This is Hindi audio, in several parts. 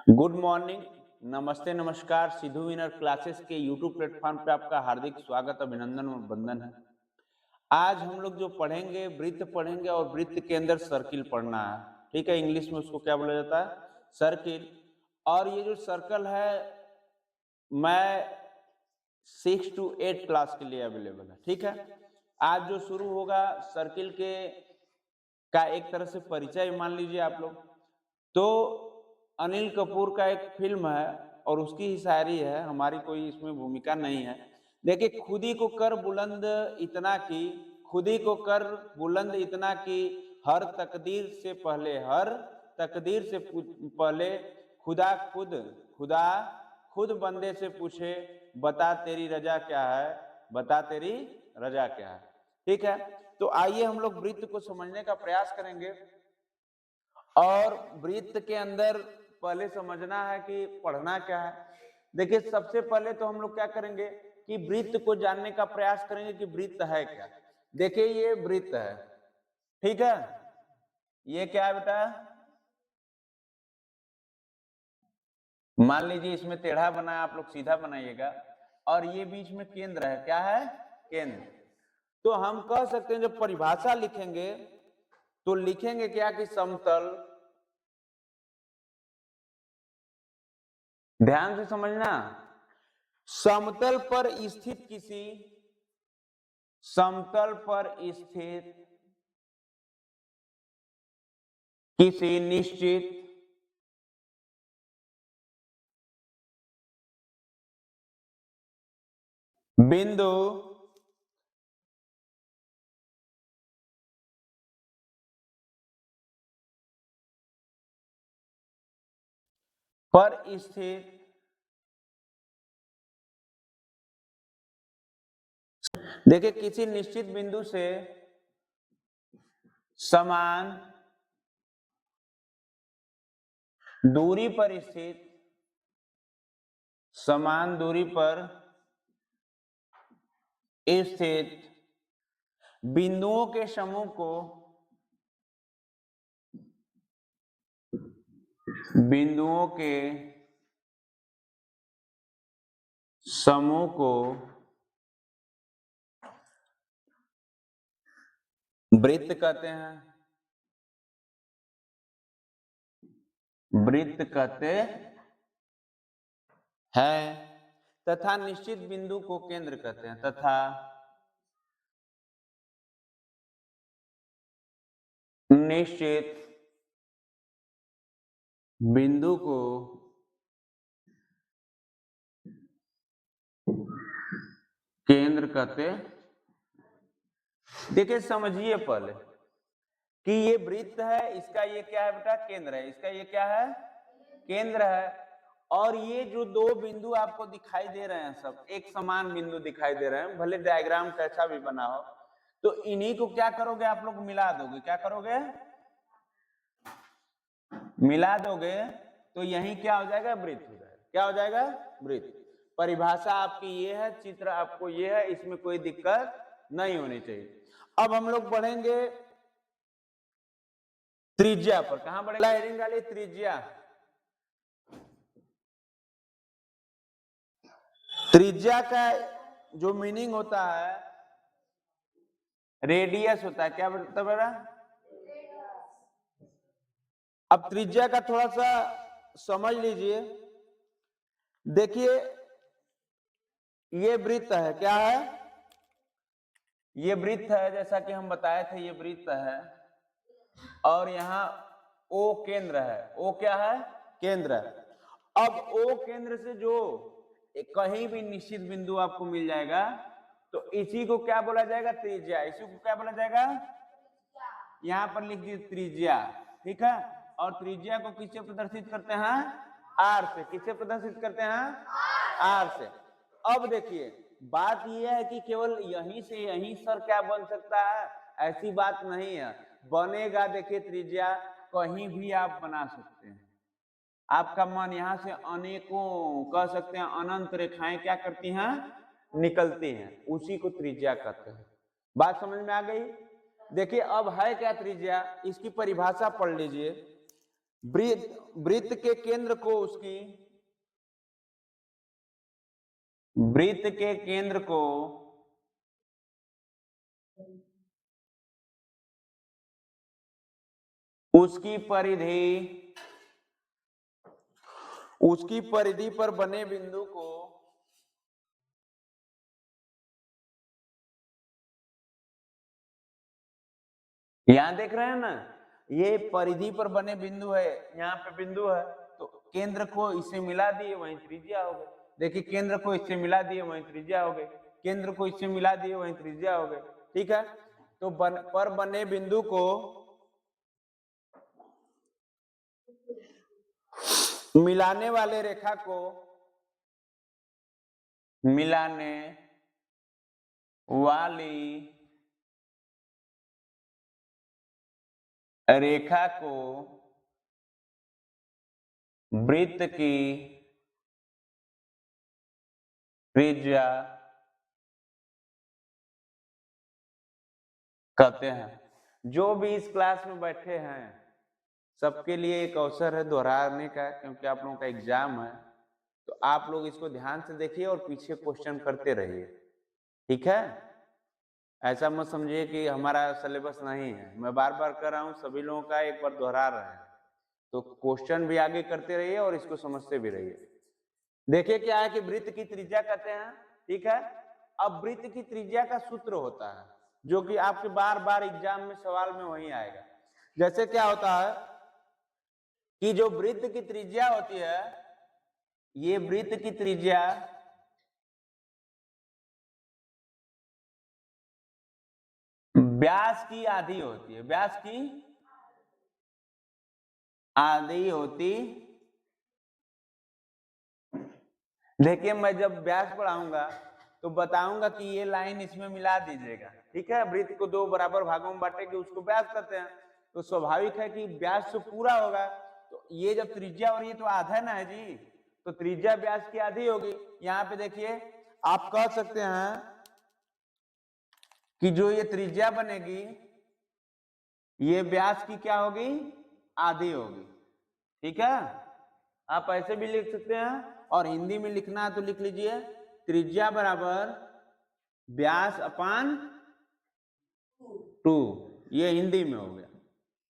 Good morning. नमस्ते, नमस्कार। सिद्धू विनर क्लासेस के यूट्यूब प्लेटफॉर्म पे आपका हार्दिक स्वागत, अभिनंदन और वंदन है। आज हम लोग जो पढ़ेंगे वृत्त पढ़ेंगे और वृत्त के अंदर सर्किल पढ़ना है। ठीक है, इंग्लिश में उसको क्या बोला जाता है? सर्किल। और ये जो सर्कल है मैं 6 to 8 क्लास के लिए अवेलेबल है। ठीक है, आज जो शुरू होगा सर्किल के का एक तरह से परिचय मान लीजिए आप लोग। तो अनिल कपूर का एक फिल्म है और उसकी ही शायरी है, हमारी कोई इसमें भूमिका नहीं है। देखिए, खुदी को कर बुलंद इतना की, खुदी को कर बुलंद इतना की, हर तकदीर से पहले, हर तकदीर से पहले खुदा खुद खुदा खुद बंदे से पूछे, बता तेरी रजा क्या है, बता तेरी रजा क्या है। ठीक है, तो आइए हम लोग वृत्त को समझने का प्रयास करेंगे। और वृत्त के अंदर पहले समझना है कि पढ़ना क्या है। देखिए, सबसे पहले तो हम लोग क्या करेंगे कि वृत्त को जानने का प्रयास करेंगे कि वृत्त है क्या। देखिए, ये वृत्त है। ठीक है, ये क्या है बेटा? मान लीजिए इसमें टेढ़ा बना है, आप लोग सीधा बनाइएगा। और ये बीच में केंद्र है। क्या है? केंद्र। तो हम कह सकते हैं जब परिभाषा लिखेंगे तो लिखेंगे क्या कि समतल, ध्यान से समझना, समतल पर स्थित किसी, समतल पर स्थित किसी निश्चित बिंदु पर स्थित देखिए, किसी निश्चित बिंदु से समान दूरी पर स्थित, समान दूरी पर स्थित बिंदुओं के समूह को, बिंदुओं के समूह को वृत्त कहते हैं। वृत्त कहते हैं तथा निश्चित बिंदु को केंद्र कहते हैं, तथा निश्चित बिंदु को केंद्र कहते। देखिए, समझिए पहले कि ये वृत्त है, इसका ये क्या है बेटा? केंद्र है। इसका ये क्या है? केंद्र है। और ये जो दो बिंदु आपको दिखाई दे रहे हैं, सब एक समान बिंदु दिखाई दे रहे हैं, भले डायग्राम कैसा भी बना हो। तो इन्हीं को क्या करोगे आप लोग? मिला दोगे। क्या करोगे? मिला दोगे तो यही क्या हो जाएगा? वृत्त हो जाएगा। क्या हो जाएगा? वृत्त। परिभाषा आपकी ये है, चित्र आपको ये है, इसमें कोई दिक्कत नहीं होनी चाहिए। अब हम लोग बढ़ेंगे त्रिज्या पर। कहां बढ़ेगा? हेडिंग डालिए त्रिज्या। त्रिज्या का जो मीनिंग होता है, रेडियस होता है। क्या बोलता बेटा? अब त्रिज्या का थोड़ा सा समझ लीजिए। देखिए, ये वृत्त है। क्या है? ये वृत्त है, जैसा कि हम बताए थे, ये वृत्त है। और यहाँ O केंद्र है। O क्या है? केंद्र है। अब O केंद्र से जो कहीं भी निश्चित बिंदु आपको मिल जाएगा तो इसी को क्या बोला जाएगा? त्रिज्या। इसी को क्या बोला जाएगा? यहां पर लिख दीजिए त्रिज्या। ठीक है, और त्रिज्या को किससे प्रदर्शित करते हैं? आर से। किससे प्रदर्शित करते हैं? आर से। अब देखिए, बात यह है कि केवल यहीं से यहीं सर क्या बन सकता है, ऐसी बात नहीं है। बनेगा, देखिए त्रिज्या कहीं भी आप बना सकते हैं। आपका मन यहां से अनेकों, कह सकते हैं अनंत रेखाएं क्या करती हैं? निकलती हैं। उसी को त्रिज्या कहते हैं। बात समझ में आ गई? देखिए, अब है क्या त्रिज्या, इसकी परिभाषा पढ़ लीजिए। वृत्त के केंद्र को वृत्त के केंद्र को उसकी परिधि पर बने बिंदु को यहां देख रहे हैं ना, ये परिधि पर बने बिंदु है, यहाँ पे बिंदु है, तो केंद्र को इससे मिला दिए वहीं त्रिज्या हो गई। देखिए केंद्र को इससे मिला दिए वहीं त्रिज्या हो गई, केंद्र को इससे मिला दिए वहीं त्रिज्या हो गई। ठीक है, तो पर बने बिंदु को मिलाने वाले रेखा को मिलाने वाली रेखा को वृत्त की त्रिज्या कहते हैं। जो भी इस क्लास में बैठे हैं सबके लिए एक अवसर है दोहराने का, क्योंकि आप लोगों का एग्जाम है, तो आप लोग इसको ध्यान से देखिए और पीछे क्वेश्चन करते रहिए। ठीक है, ऐसा मत समझिए कि हमारा सिलेबस नहीं है, मैं बार बार कर रहा हूं, सभी लोगों का एक बार दोहरा रहे हैं, तो क्वेश्चन भी आगे करते रहिए और इसको समझते भी रहिए। देखिए क्या है कि वृत्त की त्रिज्या कहते हैं। ठीक है, अब वृत्त की त्रिज्या का सूत्र होता है जो कि आपके बार बार एग्जाम में सवाल में वही आएगा। जैसे क्या होता है कि जो वृत्त की त्रिज्या होती है, ये वृत्त की त्रिज्या व्यास की आधी होती है, व्यास की आधी होती। देखिए मैं जब व्यास पढ़ाऊंगा तो बताऊंगा कि ये लाइन इसमें मिला दीजिएगा। ठीक है, वृत्त को दो बराबर भागों में बांटेंगे, उसको व्यास कहते हैं, तो स्वाभाविक है कि व्यास तो पूरा होगा, तो ये जब त्रिज्या और ये तो आधा ना है जी, तो त्रिज्या व्यास की आधी होगी। यहाँ पे देखिए आप कह सकते हैं कि जो ये त्रिज्या बनेगी ये व्यास की क्या होगी, आधी होगी। ठीक है, आप ऐसे भी लिख सकते हैं, और हिंदी में लिखना है तो लिख लीजिए त्रिज्या बराबर व्यास अपान 2, ये हिंदी में हो गया।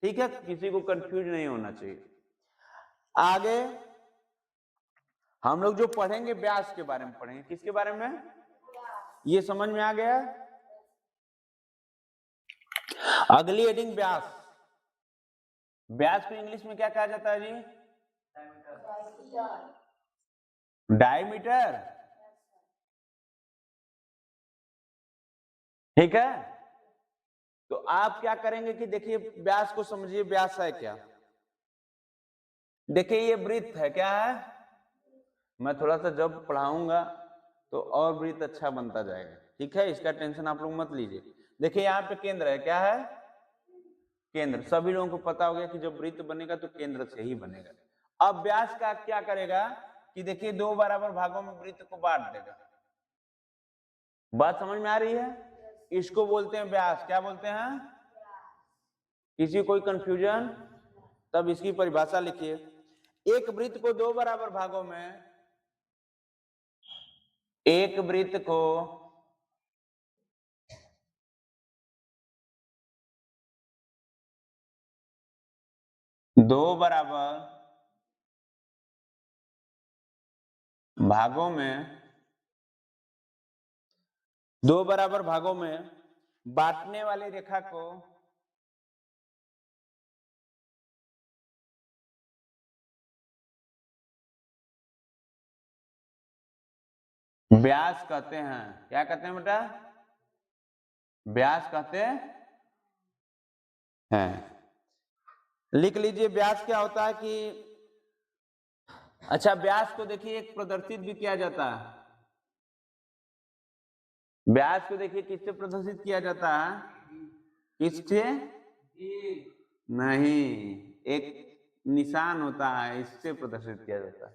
ठीक है, किसी को कंफ्यूज नहीं होना चाहिए। आगे हम लोग जो पढ़ेंगे व्यास के बारे में पढ़ेंगे। किसके बारे में, ये समझ में आ गया। अगली हेडिंग व्यास। व्यास को इंग्लिश में क्या कहा जाता है जी, डायमीटर। ठीक है, तो आप क्या करेंगे कि देखिए व्यास को समझिए, व्यास है क्या। देखिए ये वृत्त है, क्या है, मैं थोड़ा सा जब पढ़ाऊंगा तो और वृत्त अच्छा बनता जाएगा। ठीक है, इसका टेंशन आप लोग मत लीजिए। देखिए यहाँ पे केंद्र है, क्या है, केंद्र। सभी लोगों को पता हो गया कि जब वृत्त बनेगा तो केंद्र से ही बनेगा। अब व्यास का क्या करेगा कि देखिए दो बराबर भागों में वृत्त को बांट देगा। बात समझ में आ रही है, इसको बोलते हैं व्यास। क्या बोलते हैं, किसी कोई कंफ्यूजन, तब इसकी परिभाषा लिखिए। एक वृत्त को दो बराबर भागों में, एक वृत्त को दो बराबर भागों में, दो बराबर भागों में बांटने वाली रेखा को व्यास कहते हैं। क्या कहते हैं बेटा, व्यास कहते हैं। लिख लीजिए व्यास क्या होता है कि, अच्छा व्यास को देखिए एक प्रदर्शित भी किया जाता है। व्यास को देखिए किससे प्रदर्शित किया जाता है, किससे, नहीं, एक निशान होता है, इससे प्रदर्शित किया जाता है,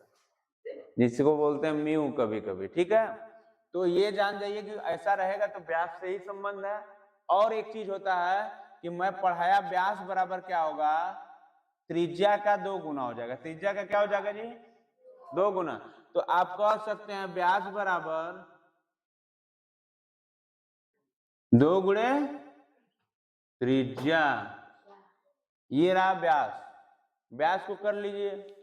जिसको बोलते हैं म्यू कभी कभी। ठीक है, तो ये जान जाइए कि ऐसा रहेगा तो व्यास से ही संबंध है। और एक चीज होता है कि मैं पढ़ाया व्यास बराबर क्या होगा, त्रिज्या का 2 गुना हो जाएगा। त्रिज्या का क्या हो जाएगा जी? 2 गुना। तो आप कह सकते हैं व्यास बराबर 2 गुणे त्रिज्या। ये रहा व्यास। व्यास को कर लीजिए।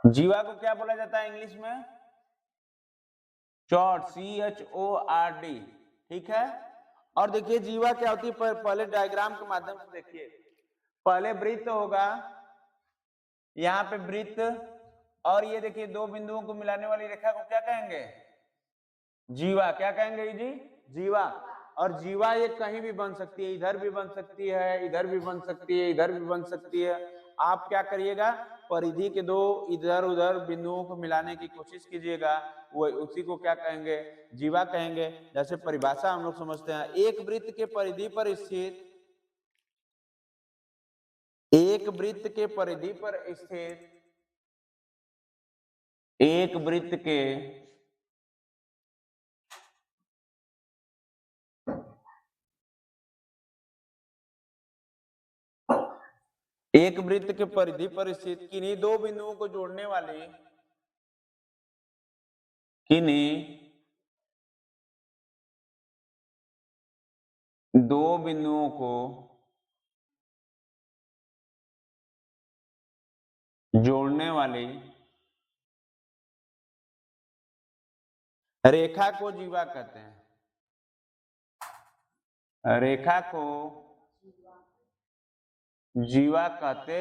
जीवा को क्या बोला जाता है इंग्लिश में? चौड़, CHORD। ठीक है। और देखिए जीवा क्या होती है, पहले डायग्राम के माध्यम से देखिए। पहले वृत्त होगा, यहाँ पे वृत्त, और ये देखिए दो बिंदुओं को मिलाने वाली रेखा को क्या कहेंगे? जीवा। क्या कहेंगे जी? जीवा। और जीवा ये कहीं भी बन सकती है, इधर भी बन सकती है, इधर भी बन सकती है, इधर भी बन सकती है। आप क्या करिएगा, परिधि के दो इधर उधर बिंदुओं को मिलाने की कोशिश कीजिएगा, वो उसी को क्या कहेंगे? जीवा कहेंगे। जैसे परिभाषा हम लोग समझते हैं, एक वृत्त के परिधि पर स्थित, एक वृत्त के परिधि पर स्थित, एक वृत्त के एक वृत्त के परिधि पर स्थित किन्हीं दो बिंदुओं को जोड़ने वाली, किन्हीं दो बिंदुओं को जोड़ने वाली रेखा को जीवा कहते हैं। रेखा को जीवा कहते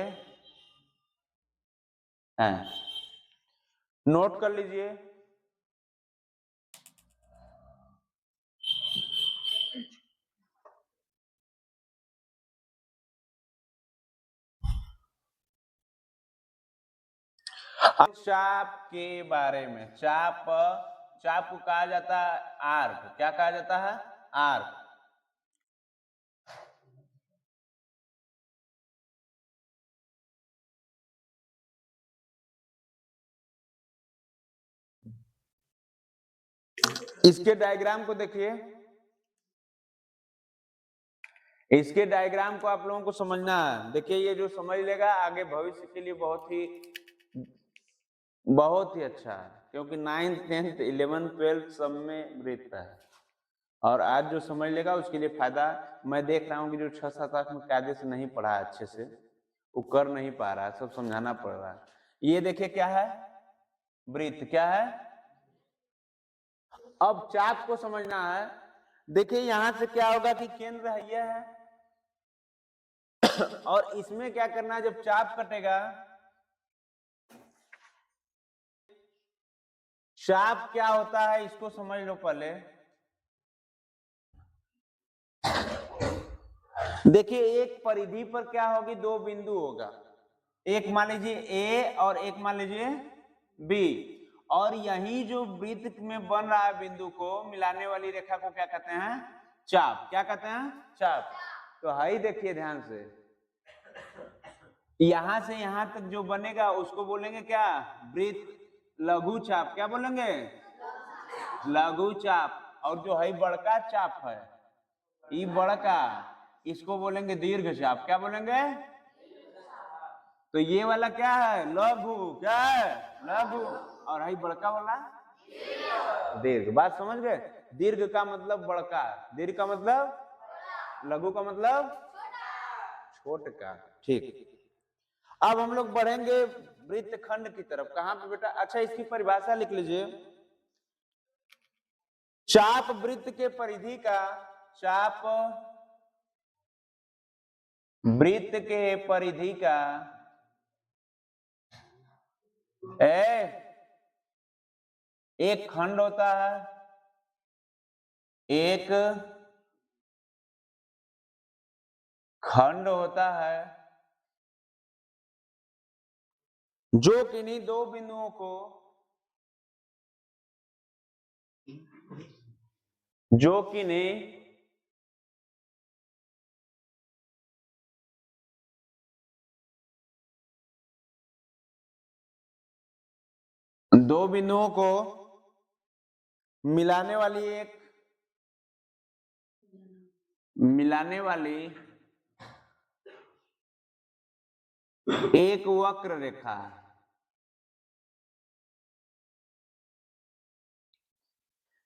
हैं। नोट कर लीजिए। अब चाप के बारे में, चाप, चाप को कहा जाता है आर्क। क्या कहा जाता है? आर्क। इसके डायग्राम को देखिए, इसके डायग्राम को आप लोगों को समझना है। देखिए ये जो समझ लेगा आगे भविष्य के लिए बहुत ही अच्छा है, क्योंकि 9th 10th 11th 12th सब में वृत्त है, और आज जो समझ लेगा उसके लिए फायदा। मैं देख रहा हूँ कि जो 6, 7, 8 में कायदे से नहीं पढ़ा अच्छे से, वो कर नहीं पा रहा है, सब समझाना पड़ रहा है। ये देखिए क्या है? वृत्त। क्या है? अब चाप को समझना है। देखिए यहां से क्या होगा कि केंद्र यह है, और इसमें क्या करना है, जब चाप कटेगा, चाप क्या होता है इसको समझ लो पहले। देखिए एक परिधि पर क्या होगी, दो बिंदु होगा, एक मान लीजिए ए और एक मान लीजिए बी, और यही जो वृत्त में बन रहा है बिंदु को मिलाने वाली रेखा को क्या कहते हैं? चाप। क्या कहते हैं? चाप। तो हाई देखिए ध्यान से, यहां से यहां तक जो बनेगा उसको बोलेंगे क्या? वृत्त। लघु चाप। क्या बोलेंगे? लघु चाप। और जो है बड़का चाप है, ये बड़का, इसको बोलेंगे दीर्घ चाप। क्या बोलेंगे? तो ये वाला क्या है? लघु। क्या है? लघु। और है बड़का वाला दीर्घ। बात समझ गए? दीर्घ का मतलब बड़का, दीर्घ का मतलब, लघु का मतलब छोट का। ठीक। अब हम लोग बढ़ेंगे वृत्त खंड की तरफ। कहां पे बेटा? अच्छा इसकी परिभाषा लिख लीजिए। चाप वृत्त के परिधि का, चाप वृत्त के परिधि का एक खंड होता है, एक खंड होता है जो किन्हीं दो बिंदुओं को, जो किन्हीं दो बिंदुओं को मिलाने वाली एक वक्र रेखा है।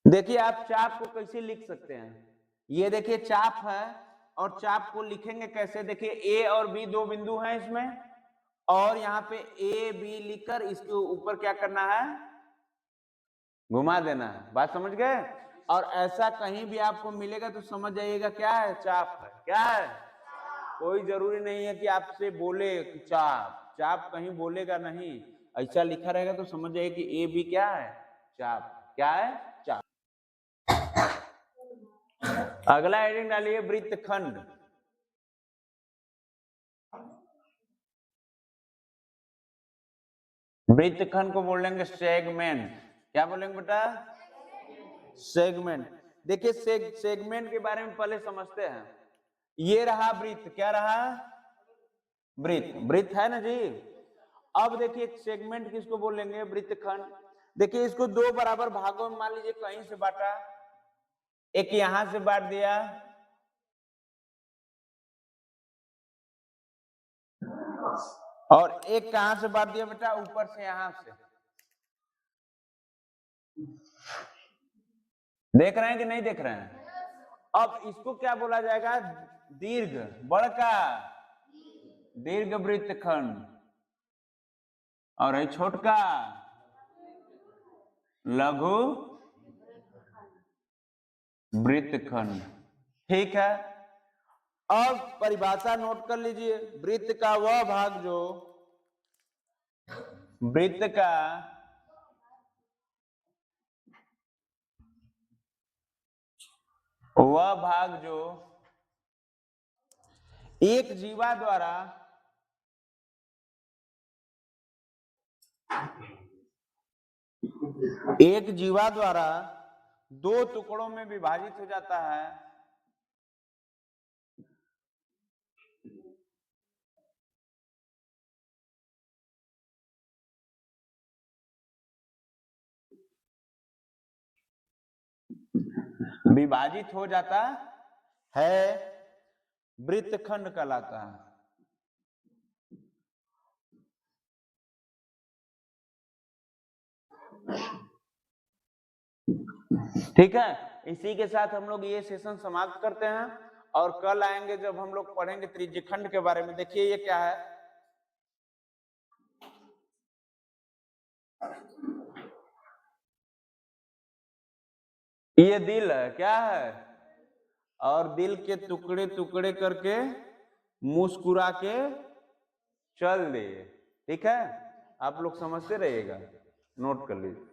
देखिए आप चाप को कैसे लिख सकते हैं, ये देखिए चाप है और चाप को लिखेंगे कैसे, देखिए ए और बी दो बिंदु हैं इसमें, और यहाँ पे ए बी लिखकर इसके ऊपर क्या करना है, घुमा देना है। बात समझ गए। और ऐसा कहीं भी आपको मिलेगा तो समझ जाइएगा क्या है, चाप है। क्या है, कोई जरूरी नहीं है कि आपसे बोले कि चाप, चाप कहीं बोलेगा नहीं, ऐसा लिखा रहेगा तो समझ जाइए कि ए बी क्या है, चाप। क्या है, चाप। अगला हेडिंग डालिए वृत्तखंड। वृत्तखंड को बोलेंगे सेगमेंट। क्या बोलेंगे बेटा, सेगमेंट। देखिए सेगमेंट के बारे में पहले समझते हैं। ये रहा वृत्त, क्या रहा, वृत्त, वृत्त है ना जी। अब देखिए सेगमेंट किसको बोलेंगे, वृत्तखंड। देखिए इसको दो बराबर भागों में मान लीजिए कहीं से बांटा, एक यहां से बांट दिया और एक कहां से बांट दिया बेटा, ऊपर से, यहां से। देख रहे हैं कि नहीं देख रहे हैं। अब इसको क्या बोला जाएगा, दीर्घ, बड़का दीर्घ वृत्तखंड, और है छोटका लघु वृत्तखंड। ठीक है। अब परिभाषा नोट कर लीजिए, वृत्त का वह भाग जो, वृत्त का वह भाग जो एक जीवा द्वारा दो टुकड़ों में विभाजित हो जाता है, विभाजित हो जाता है, वृत्तखंड कहलाता है। ठीक है। इसी के साथ हम लोग ये सेशन समाप्त करते हैं और कल आएंगे जब हम लोग पढ़ेंगे त्रिज्यखंड के बारे में। देखिए ये क्या है, ये दिल है, क्या है, और दिल के टुकड़े टुकड़े करके मुस्कुरा के चल दिए। ठीक है, आप लोग समझते रहिएगा, नोट कर लीजिए।